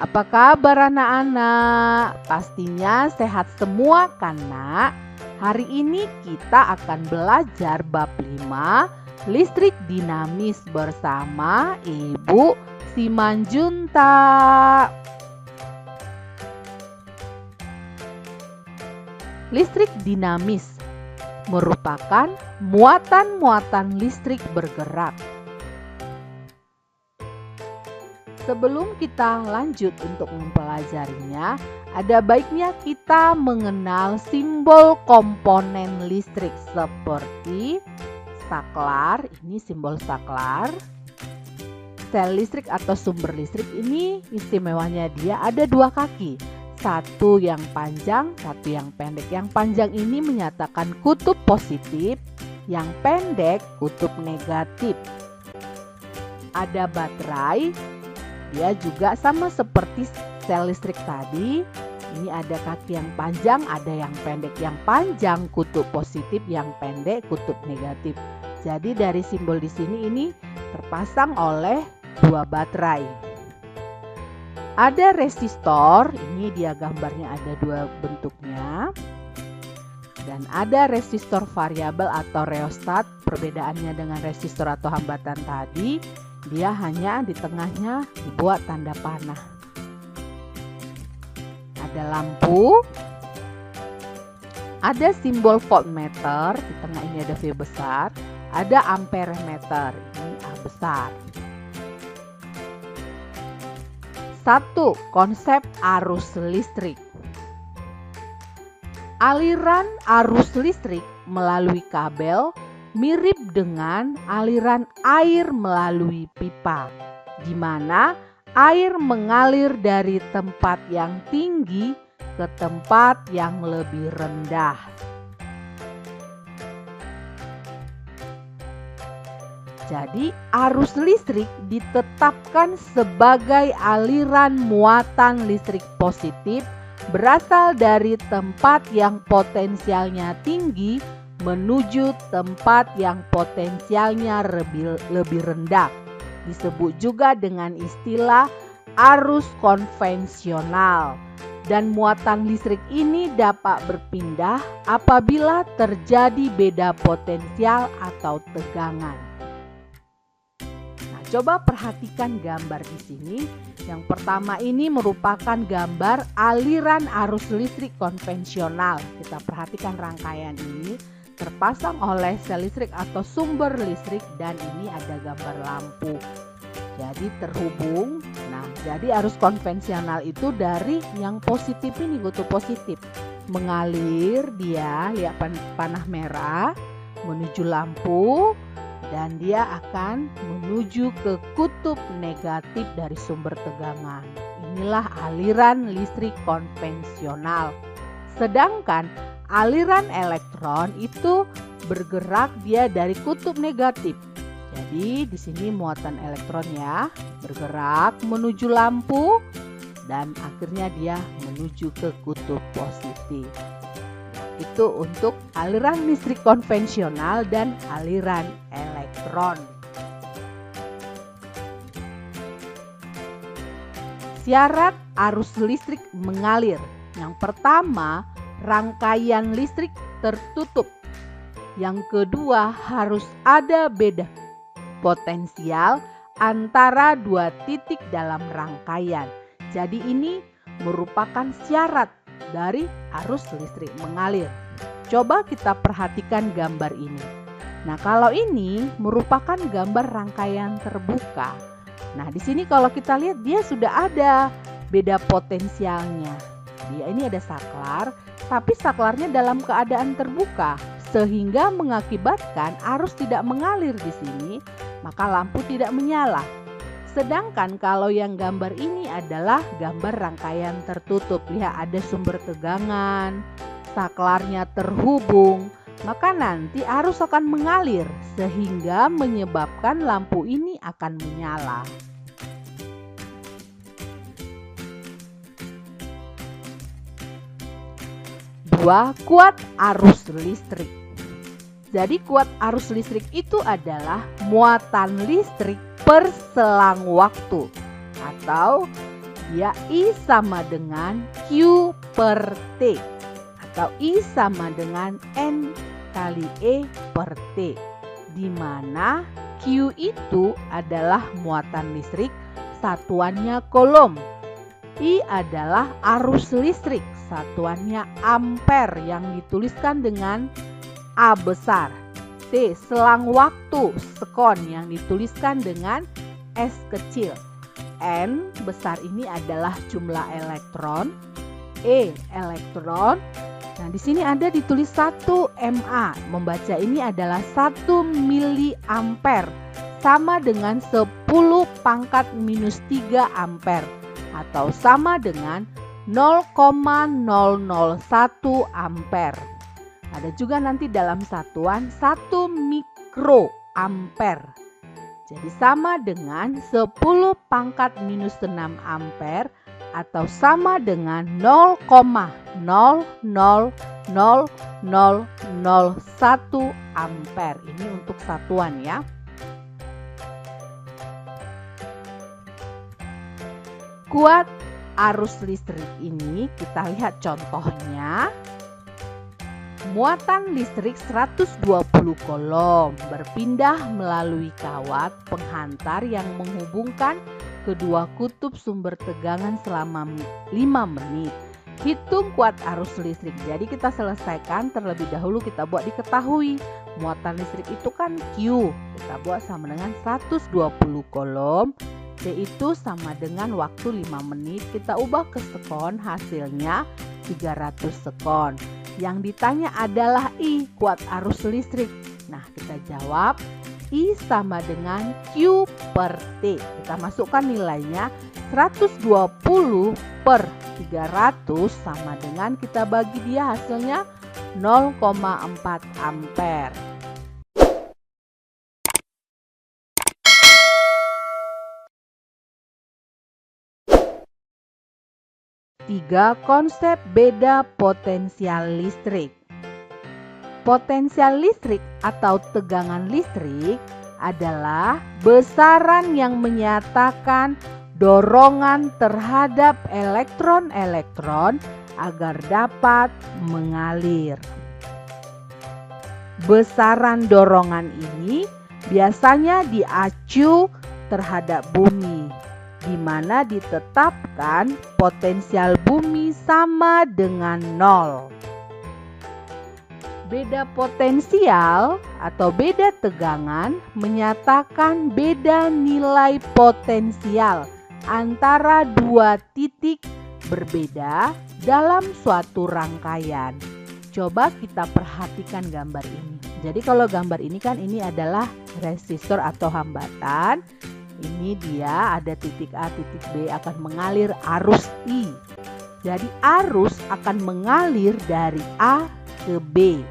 apa kabar anak-anak? Pastinya sehat semua kan nak? Hari ini kita akan belajar bab 5 listrik dinamis bersama Ibu Simanjuntak. Listrik dinamis merupakan muatan-muatan listrik bergerak. Sebelum kita lanjut untuk mempelajarinya, ada baiknya kita mengenal simbol komponen listrik seperti saklar, ini simbol saklar. Sel listrik atau sumber listrik ini istimewanya dia ada dua kaki. Satu yang panjang, satu yang pendek. Yang panjang ini menyatakan kutub positif, yang pendek kutub negatif. Ada baterai, dia juga sama seperti sel listrik tadi. Ini ada kaki yang panjang, ada yang pendek. Yang panjang kutub positif, yang pendek kutub negatif. Jadi dari simbol di sini ini terpasang oleh dua baterai. Ada resistor, ini dia gambarnya ada dua bentuknya. Dan ada resistor variabel atau reostat. Perbedaannya dengan resistor atau hambatan tadi, dia hanya di tengahnya dibuat tanda panah. Ada lampu. Ada simbol voltmeter, di tengah ini ada V besar. Ada amperemeter, ini A besar. 1. Konsep arus listrik. Aliran arus listrik melalui kabel mirip dengan aliran air melalui pipa, di mana air mengalir dari tempat yang tinggi ke tempat yang lebih rendah. Jadi arus listrik ditetapkan sebagai aliran muatan listrik positif berasal dari tempat yang potensialnya tinggi menuju tempat yang potensialnya lebih rendah. Disebut juga dengan istilah arus konvensional. Dan muatan listrik ini dapat berpindah apabila terjadi beda potensial atau tegangan. Coba perhatikan gambar di sini. Yang pertama ini merupakan gambar aliran arus listrik konvensional. Kita perhatikan rangkaian ini terpasang oleh sel listrik atau sumber listrik dan ini ada gambar lampu. Jadi terhubung. Nah, jadi arus konvensional itu dari yang positif ini, kutub positif. Mengalir dia, lihat panah merah menuju lampu. Dan dia akan menuju ke kutub negatif dari sumber tegangan. Inilah aliran listrik konvensional. Sedangkan aliran elektron itu bergerak dia dari kutub negatif. Jadi di sini muatan elektron ya, bergerak menuju lampu dan akhirnya dia menuju ke kutub positif. Itu untuk aliran listrik konvensional dan aliran elektron. Syarat arus listrik mengalir. Yang pertama, rangkaian listrik tertutup. Yang kedua, harus ada beda potensial antara dua titik dalam rangkaian. Jadi ini merupakan syarat dari arus listrik mengalir. Coba kita perhatikan gambar ini. Nah, kalau ini merupakan gambar rangkaian terbuka. Nah, di sini kalau kita lihat dia sudah ada beda potensialnya. Dia ini ada saklar, tapi saklarnya dalam keadaan terbuka sehingga mengakibatkan arus tidak mengalir di sini, maka lampu tidak menyala. Sedangkan kalau yang gambar ini adalah gambar rangkaian tertutup. Lihat ada sumber tegangan, saklarnya terhubung, maka nanti arus akan mengalir sehingga menyebabkan lampu ini akan menyala. Dua, kuat arus listrik. Jadi kuat arus listrik itu adalah muatan listrik per selang waktu. atau dia I sama dengan Q per T atau I sama dengan N kali E per T, di mana Q itu adalah muatan listrik, satuannya coulomb. I adalah arus listrik, satuannya ampere yang dituliskan dengan A besar. T selang waktu, sekon yang dituliskan dengan S kecil. N besar ini adalah jumlah elektron, E elektron. Nah, di sini ada ditulis 1 mA. Membaca ini adalah 1 miliampere sama dengan 10 pangkat minus 3 ampere atau sama dengan 0,001 ampere. Ada juga nanti dalam satuan 1 mikroampere. Jadi sama dengan 10 pangkat minus 6 ampere atau sama dengan 0,000001 ampere. Ini untuk satuan ya. Kuat arus listrik ini kita lihat contohnya. Muatan listrik 120 coulomb berpindah melalui kawat penghantar yang menghubungkan kedua kutub sumber tegangan selama 5 menit. Hitung kuat arus listrik. Jadi kita selesaikan terlebih dahulu, kita buat diketahui. Muatan listrik itu kan Q. Kita buat sama dengan 120 coulomb. C itu sama dengan waktu 5 menit. Kita ubah ke sekon, hasilnya 300 sekon. Yang ditanya adalah I, kuat arus listrik. Nah, kita jawab I sama dengan Q per T. Kita masukkan nilainya 120 per 300 sama dengan kita bagi dia hasilnya 0,4 ampere. Tiga konsep beda potensial listrik. Potensial listrik atau tegangan listrik adalah besaran yang menyatakan dorongan terhadap elektron-elektron agar dapat mengalir. Besaran dorongan ini biasanya diacu terhadap bumi, di mana ditetapkan potensial bumi sama dengan 0. Beda potensial atau beda tegangan menyatakan beda nilai potensial antara dua titik berbeda dalam suatu rangkaian. Coba kita perhatikan gambar ini. Jadi kalau gambar ini kan ini adalah resistor atau hambatan. Ini dia ada titik A, titik B akan mengalir arus I. Jadi arus akan mengalir dari A ke B.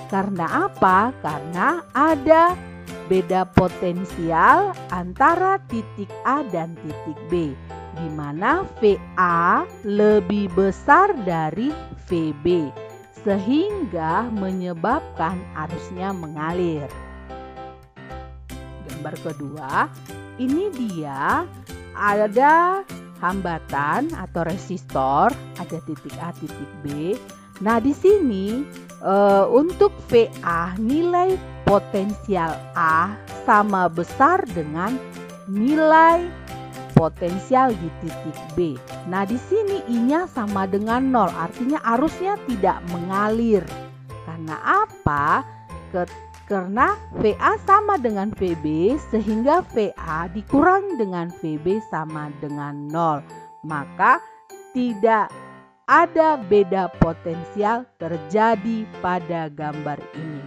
Karena apa? Karena ada beda potensial antara titik A dan titik B, di mana VA lebih besar dari VB, sehingga menyebabkan arusnya mengalir. Gambar kedua, ini dia ada hambatan atau resistor, ada titik A, titik B. Nah, di sini untuk VA nilai potensial A sama besar dengan nilai potensial di titik B. Nah, di sini I-nya sama dengan 0, artinya arusnya tidak mengalir. Karena apa? Karena VA sama dengan VB, sehingga VA dikurangi dengan VB sama dengan 0. Maka tidak ada beda potensial terjadi pada gambar ini.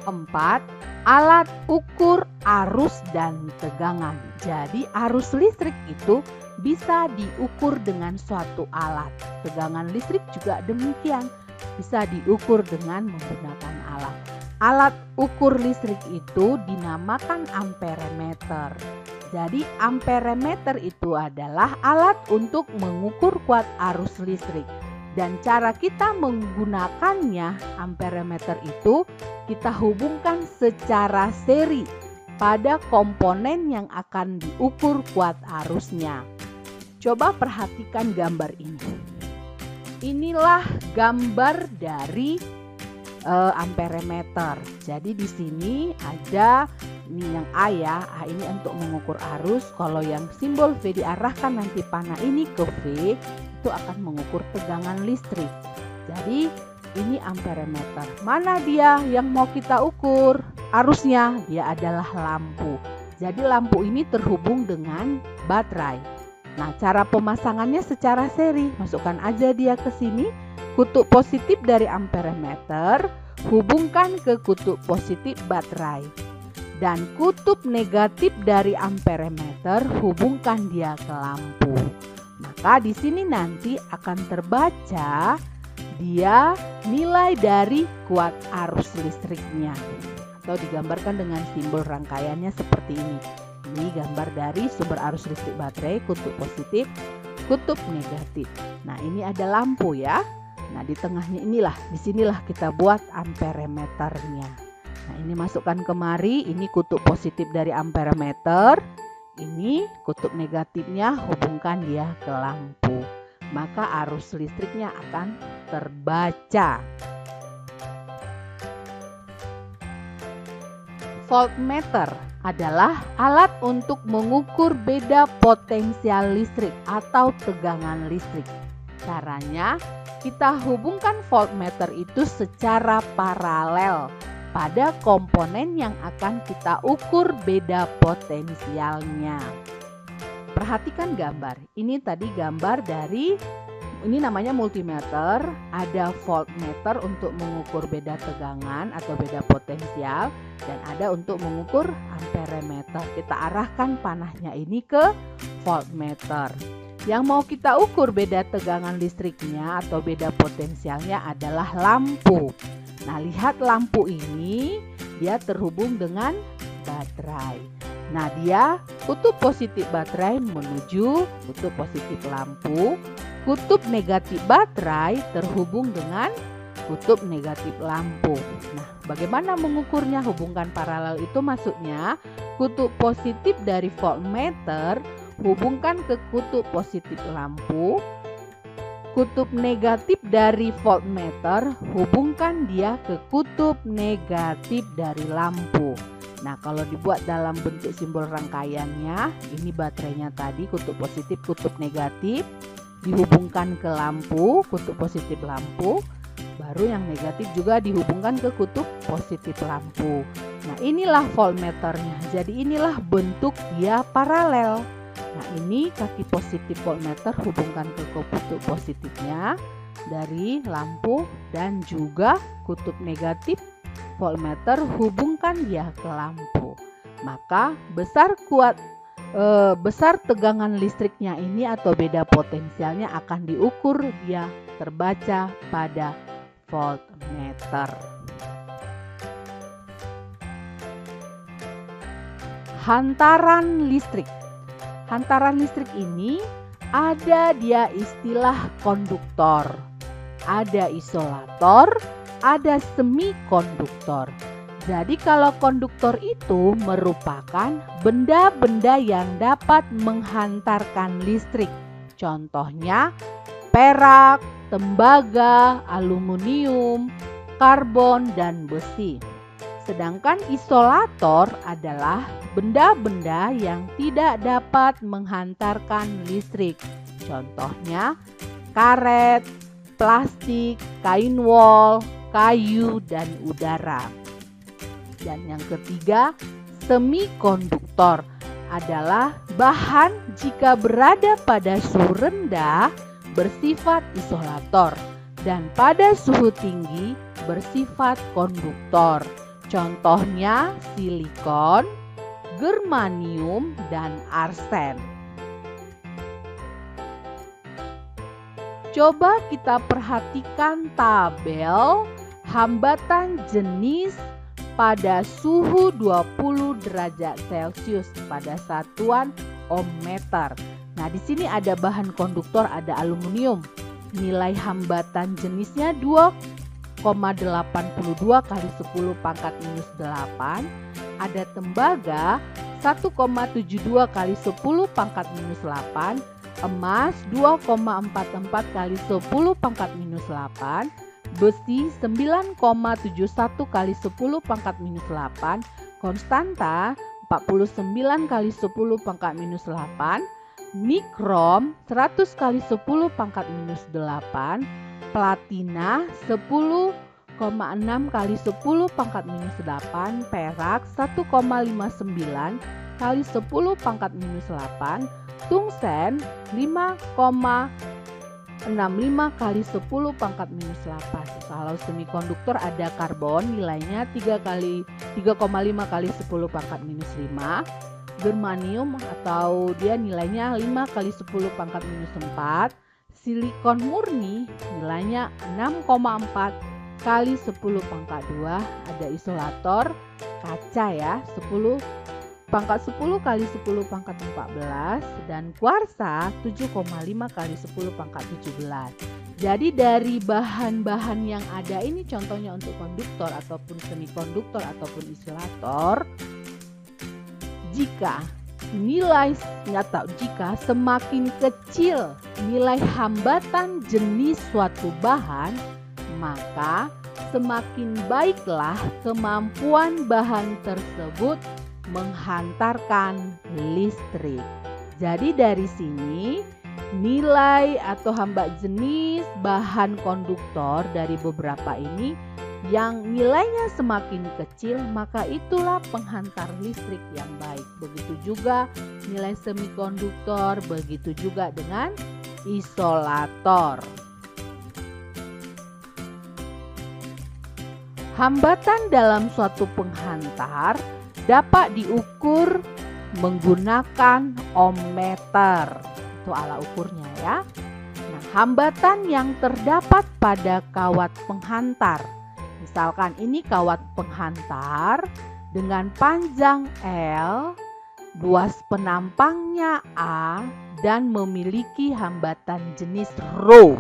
Empat, alat ukur arus dan tegangan. Jadi arus listrik itu bisa diukur dengan suatu alat. Tegangan listrik juga demikian, bisa diukur dengan menggunakan alat. Alat ukur listrik itu dinamakan amperemeter. Jadi amperemeter itu adalah alat untuk mengukur kuat arus listrik. Dan cara kita menggunakannya, amperemeter itu kita hubungkan secara seri pada komponen yang akan diukur kuat arusnya. Coba perhatikan gambar ini. Inilah gambar dari amperemeter. Jadi di sini ada ini yang A ya, A ini untuk mengukur arus. Kalau yang simbol V diarahkan nanti panah ini ke V, itu akan mengukur tegangan listrik. Jadi ini amperemeter. Mana dia yang mau kita ukur arusnya? Dia adalah lampu. Jadi lampu ini terhubung dengan baterai. Nah, cara pemasangannya secara seri. Masukkan aja dia ke sini. Kutub positif dari amperemeter hubungkan ke kutub positif baterai. Dan kutub negatif dari amperemeter hubungkan dia ke lampu. Maka di sini nanti akan terbaca dia nilai dari kuat arus listriknya, atau digambarkan dengan simbol rangkaiannya seperti ini. Ini gambar dari sumber arus listrik baterai, kutub positif, kutub negatif. Nah, ini ada lampu ya. Nah, di tengahnya inilah, disinilah kita buat amperemeternya. Nah, ini masukkan kemari, ini kutub positif dari amperemeter, ini kutub negatifnya hubungkan dia ke lampu. Maka arus listriknya akan terbaca. Voltmeter adalah alat untuk mengukur beda potensial listrik atau tegangan listrik. Caranya, kita hubungkan voltmeter itu secara paralel pada komponen yang akan kita ukur beda potensialnya. Perhatikan gambar. Ini tadi gambar dari, ini namanya multimeter. Ada voltmeter untuk mengukur beda tegangan atau beda potensial, dan ada untuk mengukur amperemeter. Kita arahkan panahnya ini ke voltmeter. Yang mau kita ukur beda tegangan listriknya atau beda potensialnya adalah lampu. Nah, lihat lampu ini, dia terhubung dengan baterai. Nah, dia kutub positif baterai menuju kutub positif lampu. Kutub negatif baterai terhubung dengan kutub negatif lampu. Nah, bagaimana mengukurnya? Hubungkan paralel itu maksudnya kutub positif dari voltmeter hubungkan ke kutub positif lampu. Kutub negatif dari voltmeter hubungkan dia ke kutub negatif dari lampu. Nah, kalau dibuat dalam bentuk simbol rangkaiannya, ini baterainya tadi, kutub positif, kutub negatif, dihubungkan ke lampu, kutub positif lampu, baru yang negatif juga dihubungkan ke kutub positif lampu. Nah, inilah voltmeternya. Jadi inilah bentuk dia paralel. Nah, ini kaki positif voltmeter hubungkan ke kutub positifnya dari lampu, dan juga kutub negatif voltmeter hubungkan dia ke lampu. Maka besar tegangan listriknya ini atau beda potensialnya akan diukur, dia terbaca pada voltmeter. Hantaran listrik. Hantaran listrik ini ada dia istilah konduktor, ada isolator, ada semikonduktor. Jadi kalau konduktor itu merupakan benda-benda yang dapat menghantarkan listrik. Contohnya perak, tembaga, aluminium, karbon, dan besi. Sedangkan isolator adalah benda-benda yang tidak dapat menghantarkan listrik. Contohnya karet, plastik, kain wol, kayu, dan udara. Dan yang ketiga, semikonduktor adalah bahan jika berada pada suhu rendah bersifat isolator dan pada suhu tinggi bersifat konduktor. Contohnya silikon, germanium, dan arsen. Coba kita perhatikan tabel hambatan jenis pada suhu 20 derajat Celcius pada satuan ohmmeter. Nah, di sini ada bahan konduktor, ada aluminium. Nilai hambatan jenisnya 2 kali 10 pangkat minus 8. Ada tembaga 1,72 kali 10 pangkat minus 8. Emas 2,44 kali 10 pangkat minus 8. Besi 9,71 kali 10 pangkat minus 8. Konstanta 49 kali 10 pangkat minus 8. Nikrom 100 kali 10 pangkat minus 8. Platina 10,6 kali 10 pangkat minus 8. Perak 1,59 kali 10 pangkat minus 8. Tungsten 5,65 kali 10 pangkat minus 8. Kalau semikonduktor ada karbon nilainya 3,5 kali 10 pangkat minus 5. Germanium atau dia nilainya 5 kali 10 pangkat minus 4. Silikon murni nilainya 6,4 kali 10 pangkat 2. Ada isolator kaca ya 10 kali 10 pangkat 14. Dan kuarsa 7,5 kali 10 pangkat 17. Jadi dari bahan-bahan yang ada ini contohnya untuk konduktor ataupun semikonduktor ataupun isolator, jika semakin kecil nilai hambatan jenis suatu bahan, maka semakin baiklah kemampuan bahan tersebut menghantarkan listrik. Jadi dari sini nilai atau hambat jenis bahan konduktor dari beberapa ini yang nilainya semakin kecil, maka itulah penghantar listrik yang baik. Begitu juga nilai semikonduktor, begitu juga dengan isolator. Hambatan dalam suatu penghantar dapat diukur menggunakan ohmmeter. Itu alat ukurnya ya. Nah, hambatan yang terdapat pada kawat penghantar. Misalkan ini kawat penghantar dengan panjang L, luas penampangnya A, dan memiliki hambatan jenis ρ.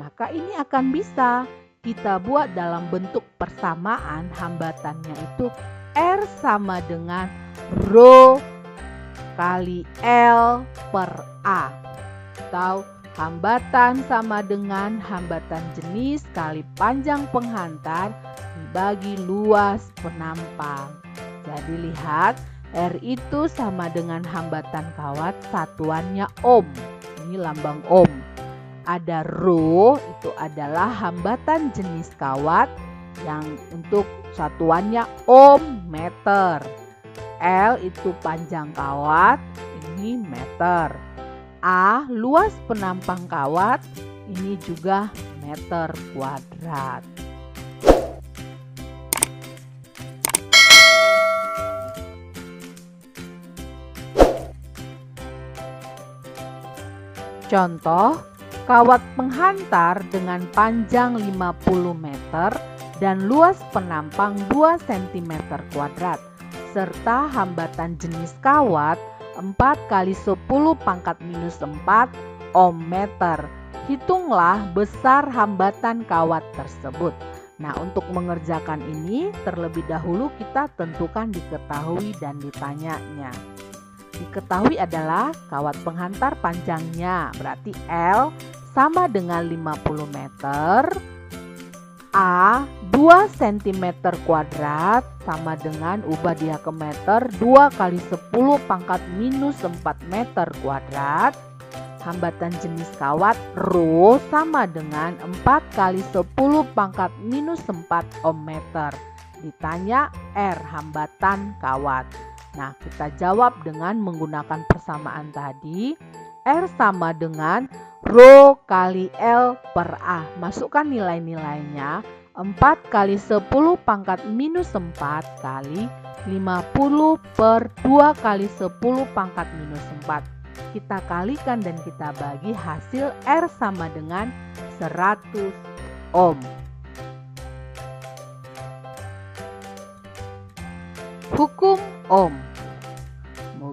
Maka ini akan bisa kita buat dalam bentuk persamaan, hambatannya itu R sama dengan ρ kali L per A. Atau hambatan sama dengan hambatan jenis kali panjang penghantar dibagi luas penampang. Jadi lihat, R itu sama dengan hambatan kawat, satuannya ohm. Ini lambang ohm. Ada ρ, itu adalah hambatan jenis kawat yang untuk satuannya ohm meter. L itu panjang kawat, ini meter. A luas penampang kawat, ini juga meter kuadrat. Contoh, kawat penghantar dengan panjang 50 meter dan luas penampang 2 cm kuadrat, serta hambatan jenis kawat 4 kali 10 pangkat minus 4 ohm meter. Hitunglah besar hambatan kawat tersebut. Nah, untuk mengerjakan ini terlebih dahulu kita tentukan diketahui dan ditanyanya. Diketahui adalah kawat penghantar panjangnya, berarti L sama dengan 50 meter. A 2 cm kuadrat sama dengan ubah dia ke meter 2 kali 10 pangkat minus 4 meter kuadrat. Hambatan jenis kawat ρ sama dengan 4 kali 10 pangkat minus 4 ohm meter. Ditanya R hambatan kawat. Nah, kita jawab dengan menggunakan persamaan tadi. R sama dengan ρ kali L per A. Masukkan nilai-nilainya. 4 kali 10 pangkat minus 4 kali 50 per 2 kali 10 pangkat minus 4. Kita kalikan dan kita bagi, hasil R sama dengan 100 ohm. Hukum ohm.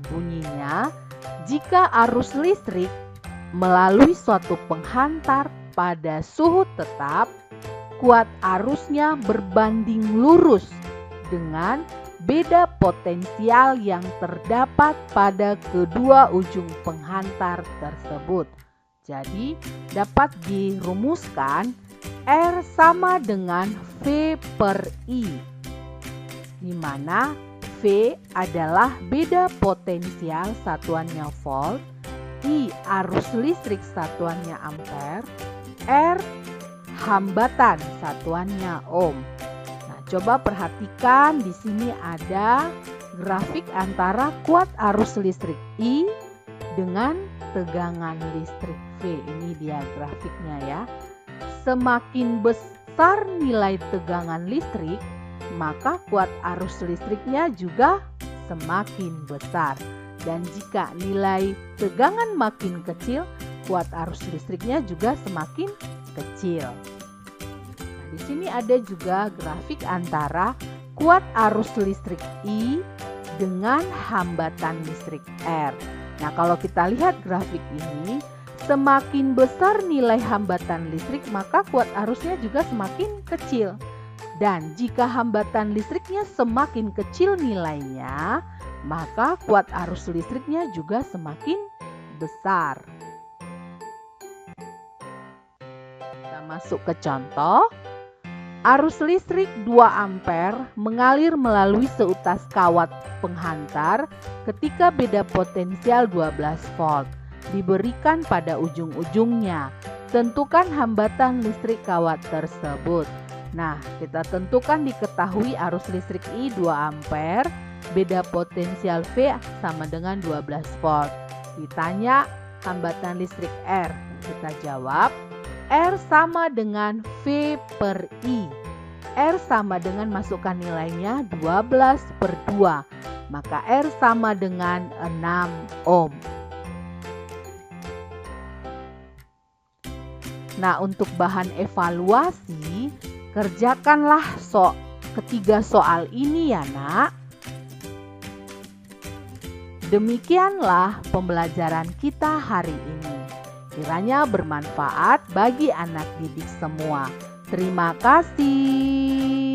Bunyinya, jika arus listrik melalui suatu penghantar pada suhu tetap, kuat arusnya berbanding lurus dengan beda potensial yang terdapat pada kedua ujung penghantar tersebut. Jadi dapat dirumuskan R sama dengan V per I, di mana V adalah beda potensial satuannya volt, I arus listrik satuannya ampere, R hambatan satuannya ohm. Nah, coba perhatikan di sini ada grafik antara kuat arus listrik I dengan tegangan listrik V. Ini dia grafiknya ya. Semakin besar nilai tegangan listrik, maka kuat arus listriknya juga semakin besar. Dan jika nilai tegangan makin kecil, kuat arus listriknya juga semakin kecil. Nah, di sini ada juga grafik antara kuat arus listrik I dengan hambatan listrik R. Nah, kalau kita lihat grafik ini, semakin besar nilai hambatan listrik, maka kuat arusnya juga semakin kecil. Dan jika hambatan listriknya semakin kecil nilainya, maka kuat arus listriknya juga semakin besar. Kita masuk ke contoh. Arus listrik 2 ampere mengalir melalui seutas kawat penghantar ketika beda potensial 12 volt diberikan pada ujung-ujungnya. Tentukan hambatan listrik kawat tersebut. Nah, kita tentukan diketahui arus listrik I 2 ampere, beda potensial V sama dengan 12 volt. Ditanya hambatan listrik R, kita jawab R sama dengan V per I. R sama dengan, masukkan nilainya 12 per 2. Maka R sama dengan 6 ohm. Nah, untuk bahan evaluasi, kerjakanlah ketiga soal ini ya nak. Demikianlah pembelajaran kita hari ini. Kiranya bermanfaat bagi anak didik semua. Terima kasih.